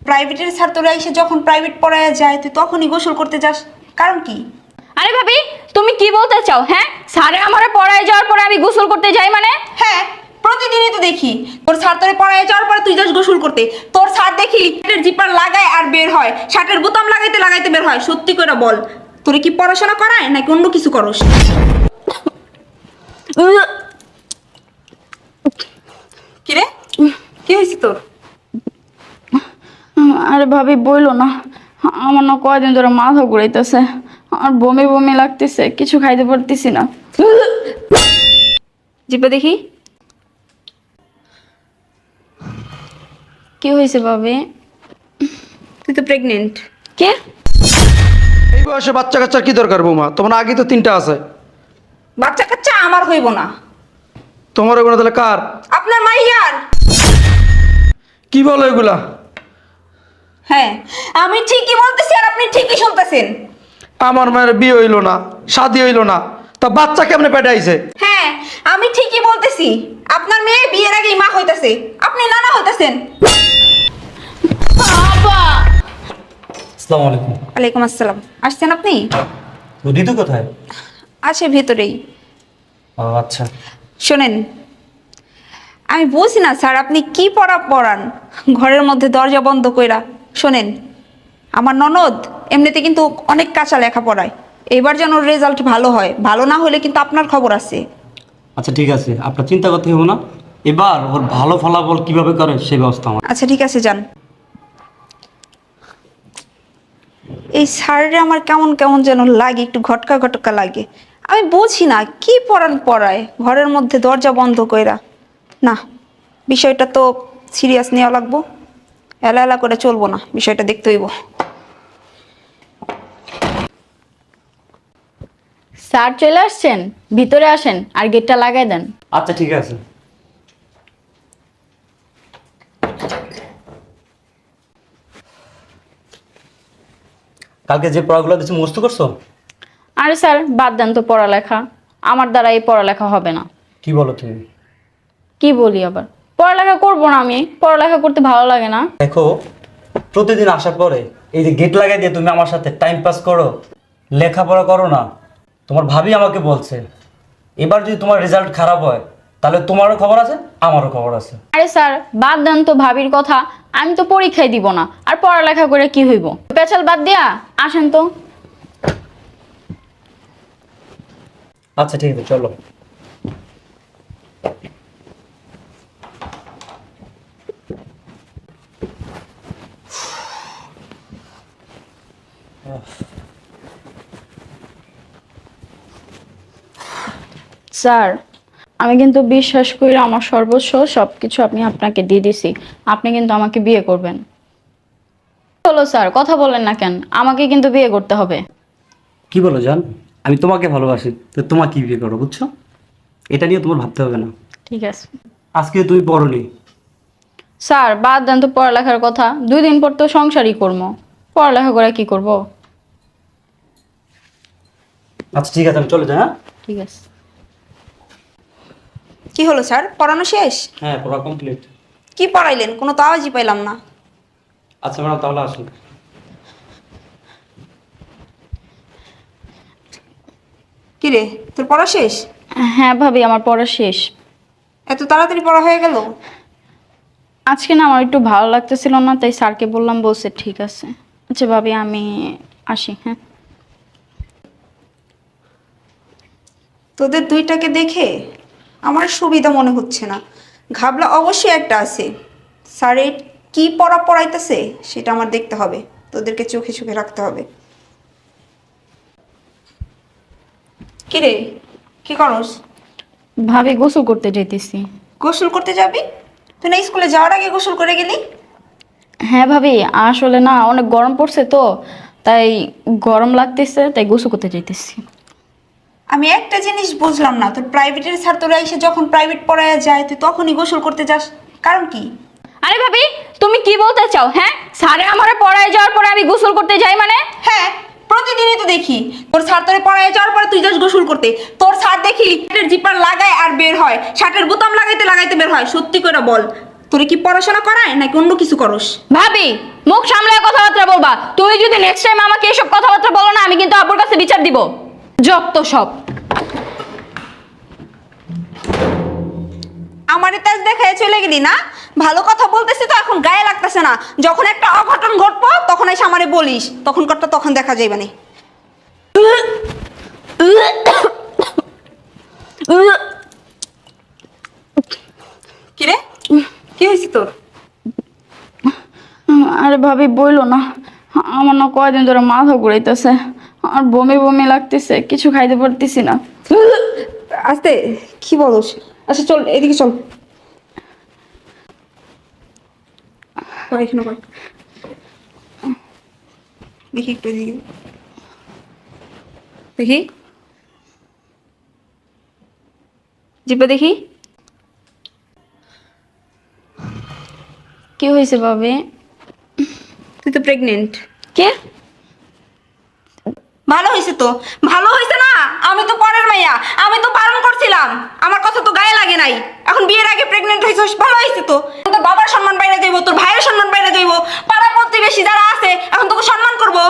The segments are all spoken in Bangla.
প্রাইভেটের স্যার তোরা এসে যখন প্রাইভেট পড়ায় যায় তুই তখনই গোসল করতে যাস, কারণ কি? আরে ভাবি, তুমি কি বলতে চাও? হ্যাঁ, স্যারে আমারে পড়ায় যাওয়ার পরে আমি গোসল করতে যাই মানে? হ্যাঁ, প্রতিদিনই তো দেখি তোর স্যার তোরে পড়ায় যাওয়ার পরে তুই যাস গোসল করতে। তোর স্যার দেখি শার্টের জিপার লাগায় আর বের হয়, শার্টের বোতাম লাগাইতে লাগাইতে বের হয়। সত্যি করে বল, তোরে কি পড়াশোনা করায় নাকি অন্য কিছু করস? কি রে, কি হয়েছে তোর? আরে ভাবি বইলো না, আমার না কয়দিন ধরে মাথা ঘুরাইতেছে আর বমি বমি লাগতেছে, কিছু খাইতে পারতেছি না। জিপে দেখি। কি হয়েছে ভাবি? তুই তো প্রেগনেন্ট। কে? এই বয়সে বাচ্চা কাচ্চার কি দরকার বৌমা? তোমার আগে তো 3টা আছে। বাচ্চা কাচ্চা আমার হইব না। তোমার ওগুলো তাহলে কার? আপনার মাইয়ার। কি বলো এগুলা? হ্যাঁ, আমি ঠিকই বলতেছি আর আপনি ঠিকই শুনতেছেন। আমার মায়ের বিয়ে হইলো না, শাদি হইলো না, তা বাচ্চা কেমনে পেটে আইছে? হ্যাঁ, আমি ঠিকই বলতেছি। আপনার মেয়ে বিয়ের আগেই মা হইতাছে, আপনি নানা হইতাছেন। বাবা! আসসালামু আলাইকুম। ওয়ালাইকুম আসসালাম। আসছেন আপনি? তো ঋতু কোথায়? আছে ভেতরেই। ও আচ্ছা। শোনেন, আমি বুঝি না স্যার আপনি কি পড়ান ঘরের মধ্যে দরজা বন্ধ কইরা। শোনেন, আমার ননদ এমনিতে কিন্তু অনেক কাঁচা লেখা পড়ায়, এবার যেন ওর রেজাল্ট ভালো হয়, ভালো না হলে কিন্তু আপনার খবর আছে। আচ্ছা ঠিক আছে, আপনার চিন্তা করতে হবে না। এবার ওর ভালো ফলাফল কিভাবে করে সেই ব্যবস্থা আমার। আচ্ছা ঠিক আছে, যান। এই স্যাররে আমার কেমন কেমন যেন লাগে, একটু ঘটকা ঘটকা লাগে। আমি বুঝি না কি পড়ায় ঘরের মধ্যে দরজা বন্ধ কইরা। না, বিষয়টা তো সিরিয়াস নেওয়া লাগবো, এলা এলা করে চলবো না, বিষয়টা দেখতে হইব। স্যার চলে আসছেন, ভিতরে আসেন আর গেটটা লাগাই দেন। আচ্ছা ঠিক আছে। কালকে যে পড়াগুলো দিচ্ছি মুখস্থ করছো? আরে স্যার বাদ দেন তো পড়ালেখা, আমার দ্বারা এই পড়ালেখা হবে না। কি বলো তুমি? কি বলি আবার? পড়ালেখা করবো না, আমি পড়ালেখা করতে ভালো লাগে না। দেখো, প্রতিদিন আসার পরে এই যে গেট লাগাই দিয়ে তুমি আমার সাথে টাইম পাস করো, লেখাপড়া করো না। তোমার ভাবি আমাকে বলছে এবার যদি তোমার রেজাল্ট খারাপ হয় তাহলে তোমারও খবর আছে, আমারও খবর আছে। আরে স্যার বাদ দেন তো ভাবির কথা, আমি তো পরীক্ষায় দিব না, আর পড়ালেখা করে কি হইব? পেছাল বাদ দিয়া আসেন তো। আচ্ছা ঠিক আছে, চলো। স্যার আমি কিন্তু বিশ্বাস করি আমার সর্বস্ব সবকিছু আমি আপনাকে দিয়ে দিছি, আপনি কিন্তু আমাকে বিয়ে করবেন। হলো স্যার, কথা বলেন না কেন? আমাকে কিন্তু বিয়ে করতে হবে। কি বলো জান? আমি তোমাকে ভালোবাসি, তো তোমাকে কি বিয়ে করো, বুঝছো? এটা নিয়ে তোমার ভাবতে হবে না। ঠিক আছে আজকে তুমি পড়োনি। স্যার, বাদ দেন তো পড়ালেখার কথা, 2 দিন পর তো সংসারই করবো, পড়ালেখা করে কি করব? আচ্ছা ঠিক আছে, আমি চলে যাই। হ্যাঁ ঠিক আছে। কি হলো স্যার, পড়ানো শেষ? হ্যাঁ, পড়া কমপ্লিট। কি পড়াইলেন, কোনো তো আওয়াজই পাইলাম না। আচ্ছা ম্যাডাম, তাহলে আসুন। কি রে, তোর পড়া শেষ? হ্যাঁ ভাবি, আমার পড়া শেষ। এত তাড়াতাড়ি পড়া হয়ে গেল? আজকে না আমার একটু ভালো লাগতেছিল না, তাই স্যারকে বললাম, বলছে ঠিক আছে। আচ্ছা ভাবি আমি আসি। হ্যাঁ তোদের দুইটাকে দেখে আমার সুবিধা মনে হচ্ছে না, ঘাবলা অবশ্যই একটা আছে। স্যারে কি পড়াইতেছে সেটা আমার দেখতে হবে, তোদেরকে চোখে চোখে রাখতে হবে। কি রে, কি করস? ভাবি গোসল করতে যেতেছি। গোসল করতে যাবি? তুই না স্কুলে যাওয়ার আগে গোসল করে গেলি? হ্যাঁ ভাবি, আসলে না অনেক গরম পড়ছে তো, তাই গরম লাগতেছে, তাই গোসল করতে যেতেছি। আমি একটা জিনিস বুঝলাম না, তোর প্রাইভেটের স্যার তোরা এসে যখন প্রাইভেট পড়ায় যায় তুই তখনই গোসল করতে যাস, কারণ কি? আরে ভাবি, তুমি কি বলতে চাও? হ্যাঁ, স্যারে আমারে পড়ায় যাওয়ার পরে আমি গোসল করতে যাই মানে? হ্যাঁ, প্রতিদিনই তো দেখি তোর স্যার তোরে পড়ায় যাওয়ার পরে তুই যাস গোসল করতে। তোর স্যার দেখি শার্টের জিপার লাগায় আর বের হয়, শার্টের বোতাম লাগাইতে লাগাইতে বের হয়। সত্যি করে বল, তোরে কি পড়াশোনা করায় নাকি অন্য কিছু করস? ভাবি, মুখ সামলায় কথাবার্তা বলবা। তুমি যদি নেক্সট টাইম আমাকে এসব কথাবার্তা বলো না, আমি কিন্তু আপুর কাছে বিচার দিব। যত সব। আমারে তেজ দেখায় চলে গেলি না? ভালো কথা বলতেছি তো এখন গায়ে লাগতেছে না। যখন একটা অঘটন ঘটবো তখন এসে আমারে বলিস, তখন করটা তখন দেখা যাইবে না। কি রে, কি হয়েছে তোর? আরে ভাবি বইলো না, আমার না কয়দিন ধরে মাথা ঘুরাইতেছে আর বমি বমি লাগতেছে, কিছু খাইতে পারতেছি না। আস্তে, কি বলস? আচ্ছা চল এদিকে চল। এখানে বল। দেখি একটু এদিকে দেখি, জিপে দেখি। কি হয়েছে ভাবি? তুই তো প্রেগনেন্ট। কে? ভালো হয়েছে তো, ভালো হয়েছে না? আমি তো পরের মাইয়া, আমি তো বারণ করছিলাম, আমার কথা তো গায়ে লাগে নাই। এখন বিয়ের আগে প্রেগনেন্ট হয়েছিস, ভালো হয়েছে তো। তোর বাবার সম্মান বাইরে যাইবো, তোর ভাইয়ের সম্মান বাইরে যাইবো, পাড়া প্রতিবেশী যারা আছে এখন তোকে সম্মান করবো।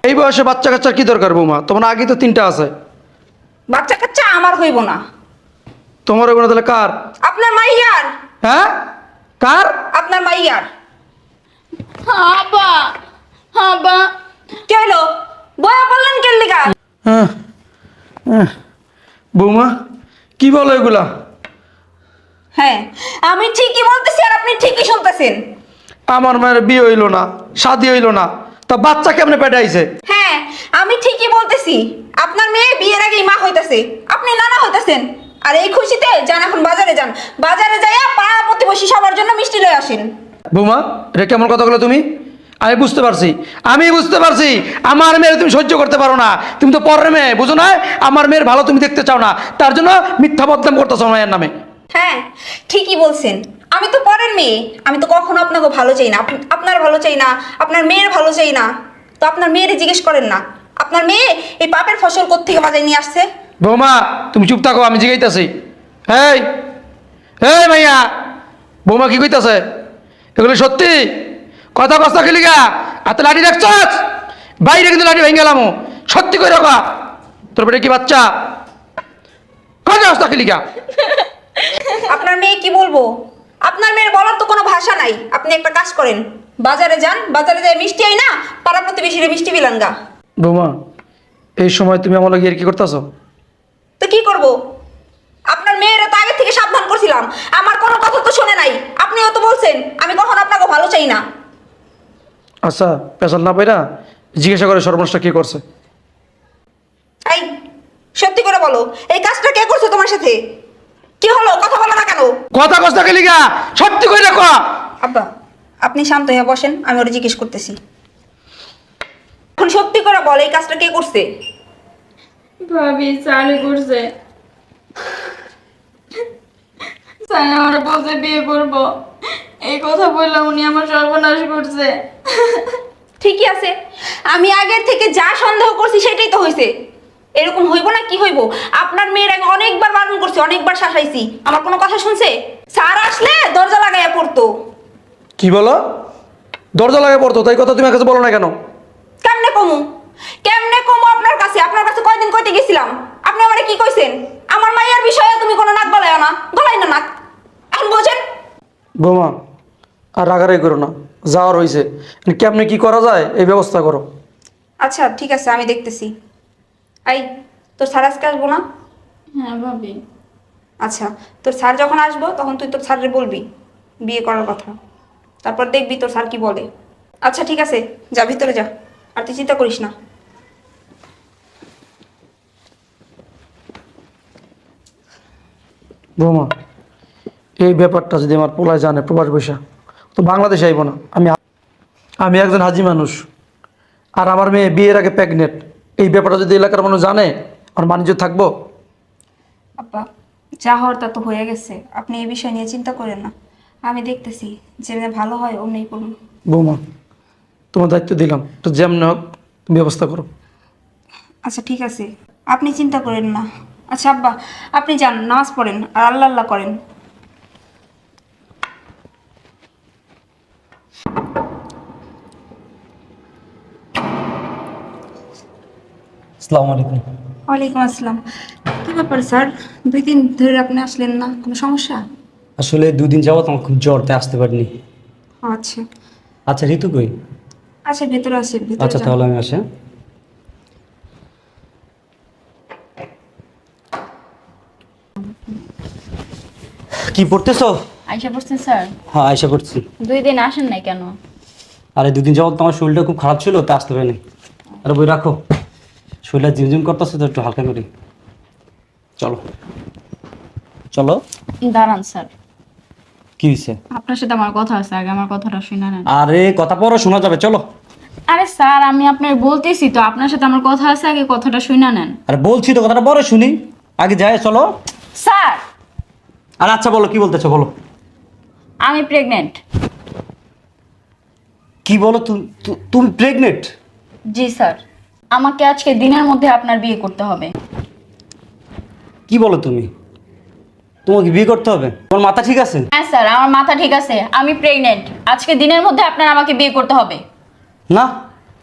এই বয়সে বাচ্চা কাচ্চার কি দরকার বৌমা? তোমার আগে তো 3টা আছে। বাচ্চা কাচ্চা আমার হইব না। তোমার ওগুলো তাহলে কার? আপনার মাইয়ার। হ্যাঁ, কার? আপনার মাইয়ার। আব্বা, আব্বা, কে হলো? বয়া বললেন কেন লিগা? হ্যাঁ, হ্যাঁ। বৌমা কি বলো এগুলা? হ্যাঁ, আমি ঠিকই বলতেছি আর আপনি ঠিকই শুনতেছেন। আমার মায়ের বিয়ে হইলো না, শাদি হইলো না, তা বাচ্চা কেমনে পেটে আইছে? হ্যাঁ, আমি ঠিকই বলতেছি। আপনার মেয়ে বিয়ের আগেই মা হইতাছে, আপনি নানা হইতাছেন। আর এই খুশিতে যান, এখন বাজারে যান, বাজারে যাইয়া পাড়া প্রতিবেশী সবার জন্য মিষ্টি লয়ে আসেন। বৌমা এটা কেমন কথা বলো তুমি? আমি বুঝতে পারছি, আমি বুঝতে পারছি আমার মেয়ের তুমি সহ্য করতে পারো না। তুমি তো পরের মেয়ে, বুঝো না? আমার মেয়ের ভালো তুমি দেখতে চাও না, তার জন্য মিথ্যা বদনাম করতেছো মায়ের নামে। হ্যাঁ, ঠিকই বলছেন। আমি তো পরের মেয়ে, আমি তো কখনো আপনাকে ভালো চাই না, আপনার ভালো চাই না, আপনার মেয়ের ভালো চাই না। তো আপনার মেয়েরে জিজ্ঞেস করেন না, আপনার মেয়ে এই পাপের ফসল কোত্থেকে বাজায় নিয়ে আসছে। বৌমা তুমি চুপ থাকো, আমি জিগাইতেছি। এই এই মাইয়া, বৌমা কি কইতাছে? এগুলো সত্যি কথা কস্তা খেলি গা? হাতে লাঠি রাখছস, বাইরে কিন্তু লাঠি ভেঙে গেলাম। সত্যি করে রাখা, তোর পেটে কি বাচ্চা? কথা কস্তা খেলি গা? আপনার মেয়ে কি বলবো? আপনার মেয়ের বলার তো কোনো ভাষা নাই। আপনি একটা কাজ করেন, বাজারে যান, বাজারে যাই মিষ্টি আই না, পাড়া প্রতিবেশীরে মিষ্টি বিলান গা। বৌমা এই সময় তুমি আমার লগে কি করতেছো? তো কি করব? আপনার মেয়েরা তো আগে থেকে সাবধান করছিলাম, আমার কোনো কথা তো শোনে নাই। আপনিও তো বলছেন আমি কখনো আপনাকে ভালো চাই না। আচ্ছা পেশাল না পাইরা জিজ্ঞাসা করে সর্বনাশটা কি করছে। এই সত্যি করে বলো, এই কাজটা কে করছে তোমার সাথে? কি হলো, কথা বলো না কেন? কথা কস্তা খেলি গা, সত্যি করে রাখো। আব্বা, আপনি শান্ত হয়ে বসেন, আমি ওরা জিজ্ঞেস করতেছি। এখন সত্যি করে বল, এই কাজটা কে করছে? ভাবি চালু করছে। চাই আমার বলতে বিয়ে করবো, এই কথা বললাম উনি আমার সর্বনাশ করছে। ঠিকই আছে, আমি আগের থেকে যা সন্দেহ করছি সেটাই তো হয়েছে। এরকম হইব না কি হইব? আপনার মেয়ের আগে অনেকবার বারণ করছি, অনেকবার শাসাইছি, আমার কোনো কথা শুনছে? স্যার আসলে দরজা লাগাইয়া পড়তো। কি বলো? দরজা লাগে পড়তো, তাই কথা তুমি কাছে বলো না কেন? কেমনে কমু, কেমনে কমু আপনার কাছে? আপনার কাছে কয়দিন কইতে গেছিলাম, আপনি আমারে কি কইছেন? আমার মাইয়ার বিষয়ে তুমি কোনো নাক গলায় না, গলাই না নাক। এখন বোঝেন? বৌমা আর রাগারাগি করো না, যাওয়ার হয়েছে, কেমনে কি করা যায় এই ব্যবস্থা করো। আচ্ছা ঠিক আছে, আমি দেখতেছি। এই তোর স্যার আজকে আসবো না? হ্যাঁ ভাবি। আচ্ছা, তোর স্যার যখন আসবো তখন তুই তোর স্যারের বলবি বিয়ে করার কথা, তারপর দেখবি তোর স্যার কি বলে। আচ্ছা ঠিক আছে, যা ভিতরে যা, আর তুই চিন্তা করিস না। বৌমা এই ব্যাপারটা যদি আমার পোলায় জানে প্রবাস বৈশা, তো বাংলাদেশে আইব না। আমি একজন হাজি মানুষ, আর আমার মেয়ে বিয়ের আগে প্রেগনেন্ট, এই ব্যাপারটা যদি এলাকার মানুষ জানে আমার বাণিজ্য থাকবো? আব্বা, যা হওয়ার তা তো হয়ে গেছে, আপনি এই বিষয় নিয়ে চিন্তা করেন না, আমি দেখতেছি যেমনি ভালো হয় অমনি করুন। বৌমা তোমার দায়িত্ব দিলাম, তো যেমন হোক ব্যবস্থা করো। আচ্ছা ঠিক আছে, আপনি চিন্তা করেন না। আচ্ছা আব্বা, আপনি যান, নামাজ পড়েন আর আল্লাহ আল্লাহ করেন। আসসালামু আলাইকুম। ওয়ালাইকুম আসসালাম। কি ব্যাপার স্যার, 2 দিন ধরে আপনি আসলেন না, কোনো সমস্যা? আসলে 2 দিন যাবত আমার খুব জ্বর, তাই আসতে পারিনি। আচ্ছা আচ্ছা ঋতু কই? আচ্ছা, ভেতরে আসেন, ভেতরে আচ্ছা যান। তাহলে আমি আসি, হ্যাঁ? কি পড়তেছো? আইসা পড়ছেন স্যার? হ্যাঁ আয়সা পড়ছি। 2 দিন আসেন নাই কেন? আরে 2 দিন যাবত তো আমার শরীরটা খুব খারাপ ছিল, তাই আসতে পারিনি। আরে বই রাখো, শরীরটা ঝিমঝিম করতেছে তো, একটু হালকা করি। চলো চলো। দাঁড়ান স্যার, কি হয়েছে? আপনার সাথে আমার কথা আছে, আগে আমার কথাটা শুনে নেন। আরে কথা পরে শোনা যাবে, চলো। আরে স্যার, আমি আপনার বলতেছি তো, আপনার সাথে আমার কথা আছে, আগে কথাটা শুনে নেন। আরে বলছি তো, কথাটা পরে শুনি, আগে যাই, চলো। স্যার, আর আচ্ছা বলো, কি বলতেছো বলো। আমি প্রেগনেন্ট। কি বলো তুমি প্রেগনেন্ট? জি স্যার, আমাকে আজকে দিনের মধ্যে আপনার বিয়ে করতে হবে। কি বলো তুমি? তোমাকে বিয়ে করতে হবে? তোমার মাথা ঠিক আছে? হ্যাঁ স্যার, আমার মাথা ঠিক আছে, আমি প্রেগনেন্ট। আজকে দিনের মধ্যে আপনার আমাকে বিয়ে করতে হবে। না,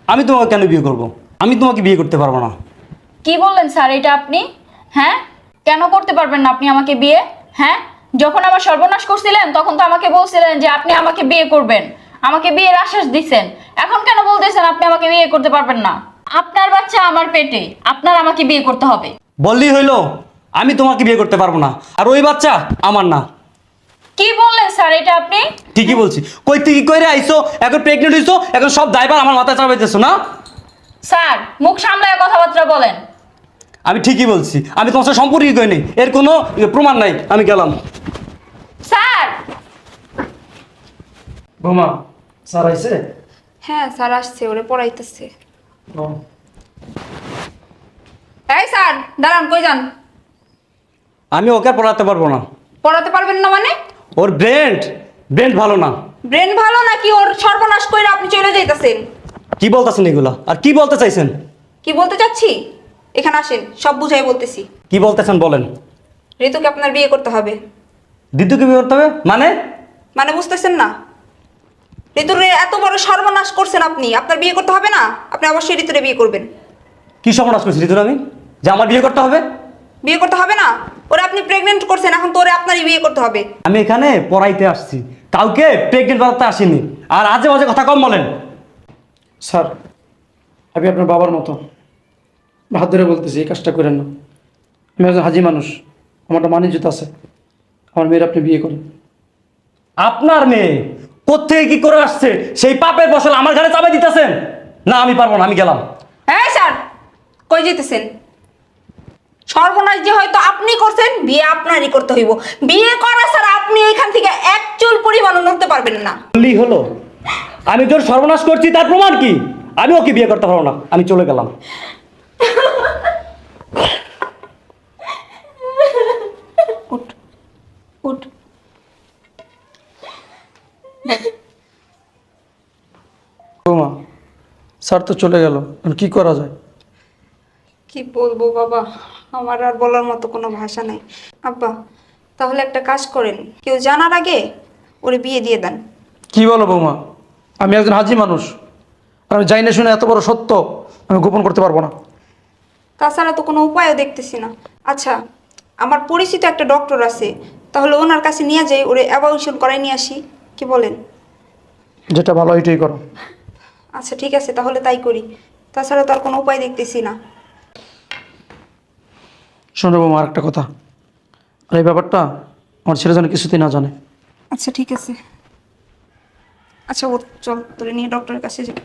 আমি তোমাকে কেন বিয়ে করব? আমি তোমাকে বিয়ে করতে পারবো না। কি বললেন স্যার এটা আপনি? হ্যাঁ, কেন করতে পারবেন না আপনি আমাকে বিয়ে? হ্যাঁ, যখন আমার সর্বনাশ করছিলেন তখন তো আমাকে বলছিলেন যে আপনি আমাকে বিয়ে করবেন, আমাকে বিয়ের আশ্বাস দিচ্ছেন। এখন কেন বলতেছেন আপনি আমাকে বিয়ে করতে পারবেন না? আপনার বাচ্চা আমার পেটে, আপনার আমাকে বিয়ে করতে হবে। বললেই হইলো, আমি তোমাকে বিয়ে করতে পারবো না, আর ওই বাচ্চা আমার না। কি বললেন স্যার এটা আপনি? ঠিকই বলছি। কই তুই কি কইরে আইছো? এখন প্রেগনেন্ট হইছো, এখন সব দায়ভার আমার মাথায় চাপাইতেছো না? স্যার, মুখ সামলায় কথাবার্তা বলেন। আমি ঠিকই বলছি, আমি তোমার সাথে সম্পর্কই করিনি, এর কোনো প্রমাণ নাই, আমি গেলাম। স্যার, বৌমা স্যার আইছে? হ্যাঁ স্যার আসছে, ওরে পড়াইতেছে। এই স্যার দাঁড়ান, কই যান? আমি ওকে আর পড়াতে পারবো না। পড়াতে পারবেন না মানে? ওর ব্রেন ভালো না। ব্রেন ভালো নাকি ওর সর্বনাশ কইরা আপনি চলে যাইতাছেন? কি বলতেছেন এগুলা, আর কি বলতে চাইছেন? কি বলতে চাচ্ছি, এখানে আসেন, সব বুঝাই বলতেছি। কি বলতেছেন বলেন। ঋতুকে আপনার বিয়ে করতে হবে। দিদুকে বিয়ে করতে হবে মানে? মানে বুঝতেছেন না? ঋতুর এত বড় সর্বনাশ করছেন আপনি, আপনার বিয়ে করতে হবে না? আপনি অবশ্যই ঋতুরে বিয়ে করবেন। কি সর্বনাশ করছি ঋতুর আমি, যে আমার বিয়ে করতে হবে? বিয়ে করতে হবে না? ওরে আপনি প্রেগনেন্ট করছেন, এখন তো ওরে আপনারই বিয়ে করতে হবে। আমি এখানে পড়াইতে আসছি, কাউকে প্রেগনেন্ট বানাতে আসিনি। আর আজে বাজে কথা কম বলেন। স্যার, আমি আপনার বাবার মতো হাত ধরে বলতেছি, এই কাজটা করেন না। আমি একজন হাজি মানুষ, আমার একটা মানিজ্যতা আছে। আমার মেয়ের আপনি বিয়ে করেন। আপনার মেয়ে কোত্থেকে কি করে আসছে, সেই পাপের ফসল আমার ঘরে চাপাই দিতেছেন? না আমি পারবো না, আমি গেলাম। হ্যাঁ স্যার, কই যেতেছেন? সর্বনাশ যে হয়তো আপনি করছেন, বিয়ে আপনারই করতে হইব। বিয়ে করা স্যার আপনি এখান থেকে এক চুল পরিমাণ নড়তে পারবেন না। বললেই হলো, আমি তোর সর্বনাশ করছি তার প্রমাণ কি? আমি ওকে বিয়ে করতে পারবো না, আমি চলে গেলাম। উঠ উঠ। বৌমা, স্যার তো চলে গেল, এখন কি করা যায়? কি বলবো বাবা, আমার আর বলার মতো কোনো ভাষা নাই। আব্বা, তাহলে একটা কাজ করেন, কেউ জানার আগে ওরে বিয়ে দিয়ে দেন। কি বলো বৌমা, আমি একজন হাজি মানুষ, আর আমি জানি না শুনে এত বড় সত্য আমি গোপন করতে পারবো না। তাছাড়া তো কোনো উপায়ও দেখতেছি না। আচ্ছা, আমার পরিচিত একটা ডক্টর আছে, তাহলে ওনার কাছে নিয়ে যাই, ওরে অ্যাবাউশন করাই নিয়ে আসি, কি বলেন? যেটা ভালো ওইটাই করো। আচ্ছা ঠিক আছে, তাহলে তাই করি। তাছাড়া তো আর কোনো উপায় দেখতেছি না। শোনো বৌমা, আর একটা কথা, আর এই ব্যাপারটা আমার ছেলে যেন কিছুতেই না জানে। আচ্ছা ঠিক আছে। আচ্ছা ওর চল, তোরে নিয়ে ডক্টরের কাছে যাই।